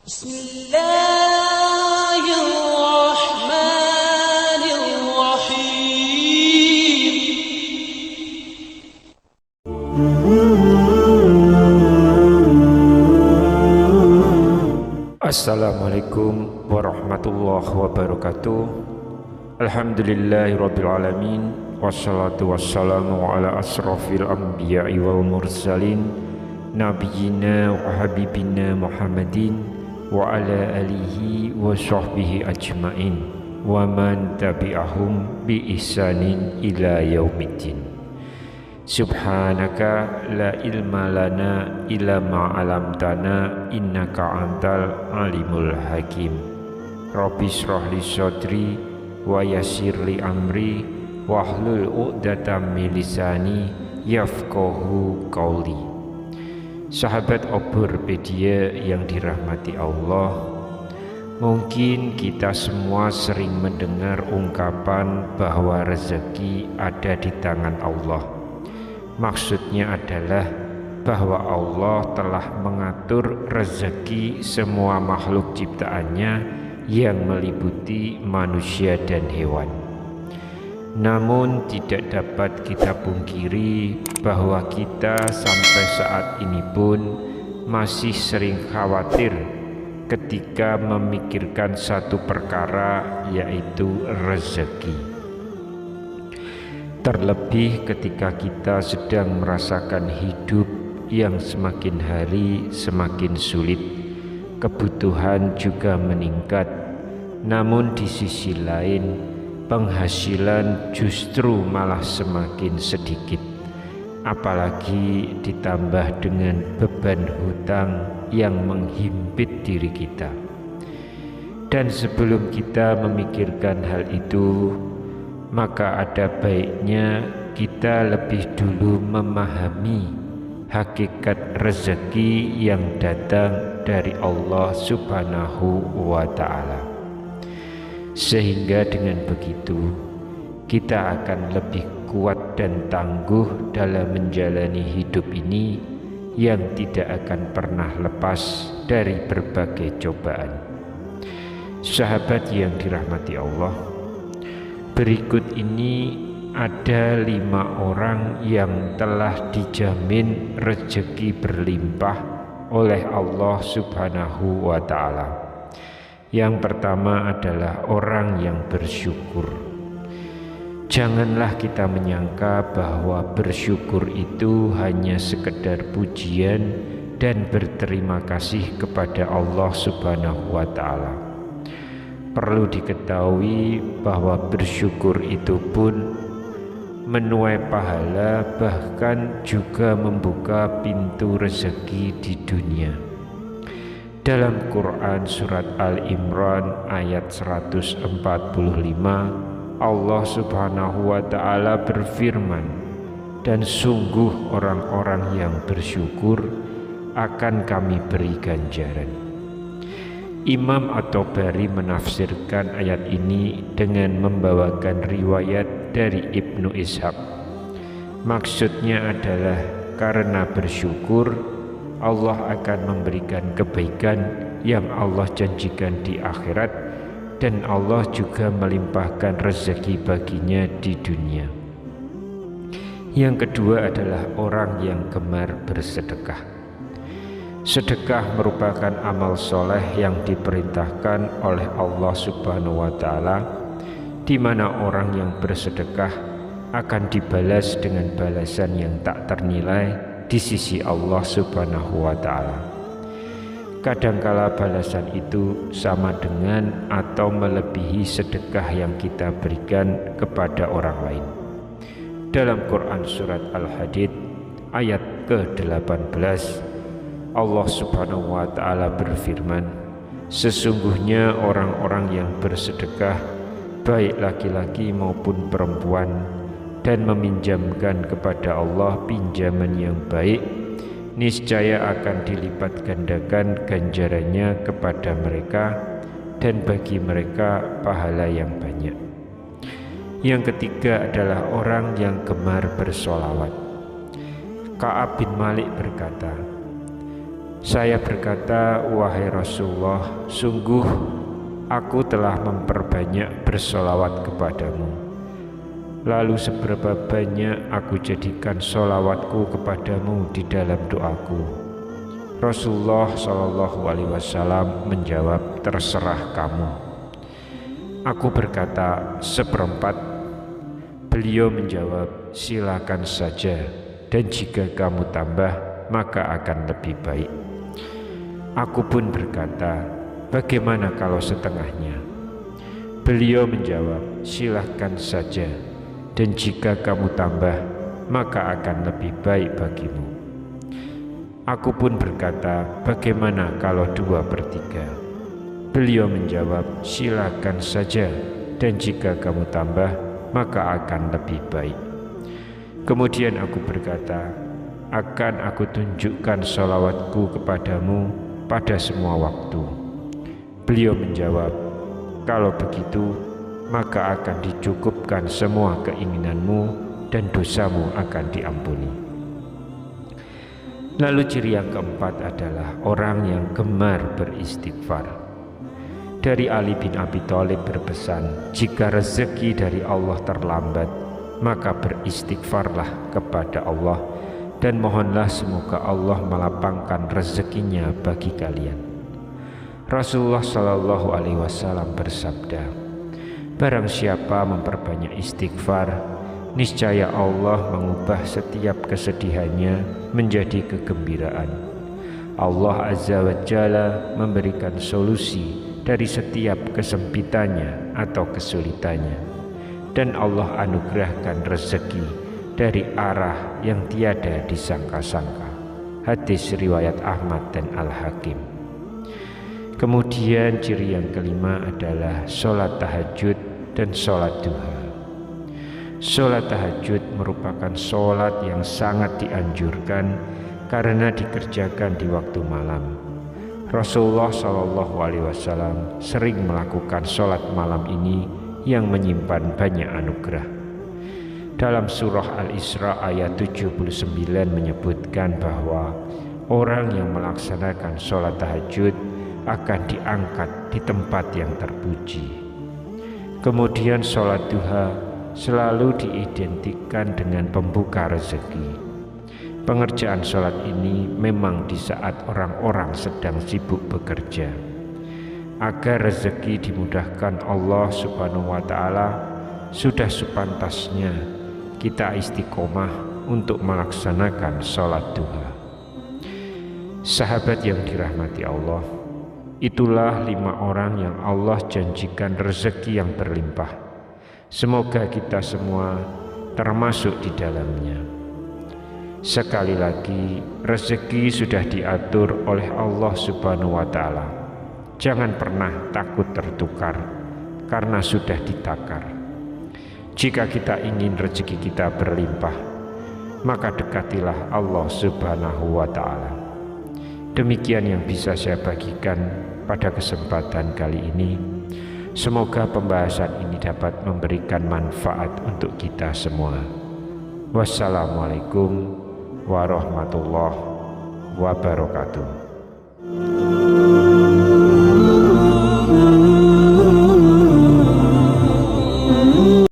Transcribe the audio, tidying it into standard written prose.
بسم الله الرحمن الرحيم. Assalamualaikum warahmatullahi wabarakatuh. Alhamdulillahirabbil alamin. Wassalatu wassalamu ala asrofil anbiya'i wal mursalin nabiyyina wa habibina Muhammadin wa ala alihi wa sahbihi ajmain wa man tabi'ahum bi ihsanin ila yaumiddin. Subhanaka la ilma lana illa ma 'allamtana innaka antal alimul hakim. Rabbi shrah li sadri wa yassir li amri wahlul 'uqdatam min lisani yafqahu qauli. Sahabat Oborpedia yang dirahmati Allah, mungkin kita semua sering mendengar ungkapan bahwa rezeki ada di tangan Allah. Maksudnya adalah bahwa Allah telah mengatur rezeki semua makhluk ciptaannya yang meliputi manusia dan hewan. Namun tidak dapat kita pungkiri bahwa kita sampai saat ini pun masih sering khawatir ketika memikirkan satu perkara, yaitu rezeki. Terlebih ketika kita sedang merasakan hidup yang semakin hari semakin sulit, kebutuhan juga meningkat, namun di sisi lain penghasilan justru malah semakin sedikit, apalagi ditambah dengan beban hutang yang menghimpit diri kita. Dan sebelum kita memikirkan hal itu, maka ada baiknya kita lebih dulu memahami hakikat rezeki yang datang dari Allah Subhanahu wa Ta'ala. Sehingga dengan begitu kita akan lebih kuat dan tangguh dalam menjalani hidup ini yang tidak akan pernah lepas dari berbagai cobaan. Sahabat yang dirahmati Allah, berikut ini ada 5 orang yang telah dijamin rezeki berlimpah oleh Allah Subhanahu wa Ta'ala. Yang pertama adalah orang yang bersyukur. Janganlah kita menyangka bahwa bersyukur itu hanya sekedar pujian dan berterima kasih kepada Allah Subhanahu wa Ta'ala. Perlu diketahui bahwa bersyukur itu pun menuai pahala, bahkan juga membuka pintu rezeki di dunia. Dalam Quran surat Al-Imran ayat 145, Allah Subhanahu wa Ta'ala berfirman, "Dan sungguh orang-orang yang bersyukur akan kami beri ganjaran." Imam At-Tabari menafsirkan ayat ini dengan membawakan riwayat dari Ibnu Ishaq. Maksudnya adalah karena bersyukur Allah akan memberikan kebaikan yang Allah janjikan di akhirat, dan Allah juga melimpahkan rezeki baginya di dunia. Yang kedua adalah orang yang gemar bersedekah. Sedekah merupakan amal soleh yang diperintahkan oleh Allah Subhanahu wa Ta'ala, di mana orang yang bersedekah akan dibalas dengan balasan yang tak ternilai di sisi Allah Subhanahu wa Ta'ala. Kadangkala balasan itu sama dengan atau melebihi sedekah yang kita berikan kepada orang lain. Dalam Quran surat Al-Hadid ayat ke-18, Allah Subhanahu wa Ta'ala berfirman, "Sesungguhnya orang-orang yang bersedekah, baik laki-laki maupun perempuan, dan meminjamkan kepada Allah pinjaman yang baik, niscaya akan dilipat gandakan ganjarannya kepada mereka, dan bagi mereka pahala yang banyak." Yang ketiga adalah orang yang gemar bersolawat. Ka'ab bin Malik berkata, Saya berkata, wahai Rasulullah, sungguh aku telah memperbanyak bersolawat kepadamu. Lalu seberapa banyak aku jadikan solawatku kepadamu di dalam doaku? Rasulullah SAW menjawab, terserah kamu. Aku berkata, seperempat. Beliau menjawab, silakan saja, dan jika kamu tambah maka akan lebih baik. Aku pun berkata, bagaimana kalau setengahnya? Beliau menjawab, silahkan saja, dan jika kamu tambah maka akan lebih baik bagimu. Aku pun berkata, bagaimana kalau 2/3? Beliau menjawab, silakan saja, dan jika kamu tambah maka akan lebih baik. Kemudian aku berkata, akan aku tunjukkan sholawatku kepadamu pada semua waktu. Beliau menjawab, kalau begitu maka akan dicukupkan semua keinginanmu dan dosamu akan diampuni. Lalu ciri yang keempat adalah orang yang gemar beristighfar. Dari Ali bin Abi Thalib berpesan, jika rezeki dari Allah terlambat, maka beristighfarlah kepada Allah dan mohonlah semoga Allah melapangkan rezekinya bagi kalian. Rasulullah SAW bersabda, barang siapa memperbanyak istighfar, niscaya Allah mengubah setiap kesedihannya menjadi kegembiraan. Allah Azza wa Jalla memberikan solusi dari setiap kesempitannya atau kesulitannya, dan Allah anugerahkan rezeki dari arah yang tiada disangka-sangka. Hadis riwayat Ahmad dan Al-Hakim. Kemudian ciri yang kelima adalah sholat tahajud dan sholat duha. Sholat tahajud merupakan sholat yang sangat dianjurkan karena dikerjakan di waktu malam. Rasulullah SAW sering melakukan sholat malam ini yang menyimpan banyak anugerah. Dalam surah Al-Isra ayat 79 menyebutkan bahwa orang yang melaksanakan sholat tahajud akan diangkat di tempat yang terpuji. Kemudian sholat duha selalu diidentikan dengan pembuka rezeki. Pengerjaan sholat ini memang di saat orang-orang sedang sibuk bekerja. Agar rezeki dimudahkan Allah Subhanahu wa Ta'ala, sudah sepantasnya kita istiqomah untuk melaksanakan sholat duha. Sahabat yang dirahmati Allah, itulah 5 orang yang Allah janjikan rezeki yang berlimpah. Semoga kita semua termasuk di dalamnya. Sekali lagi, rezeki sudah diatur oleh Allah Subhanahu wa Ta'ala. Jangan pernah takut tertukar, karena sudah ditakar. Jika kita ingin rezeki kita berlimpah, maka dekatilah Allah Subhanahu wa Ta'ala. Demikian yang bisa saya bagikan pada kesempatan kali ini. Semoga pembahasan ini dapat memberikan manfaat untuk kita semua. Wassalamualaikum warahmatullahi wabarakatuh.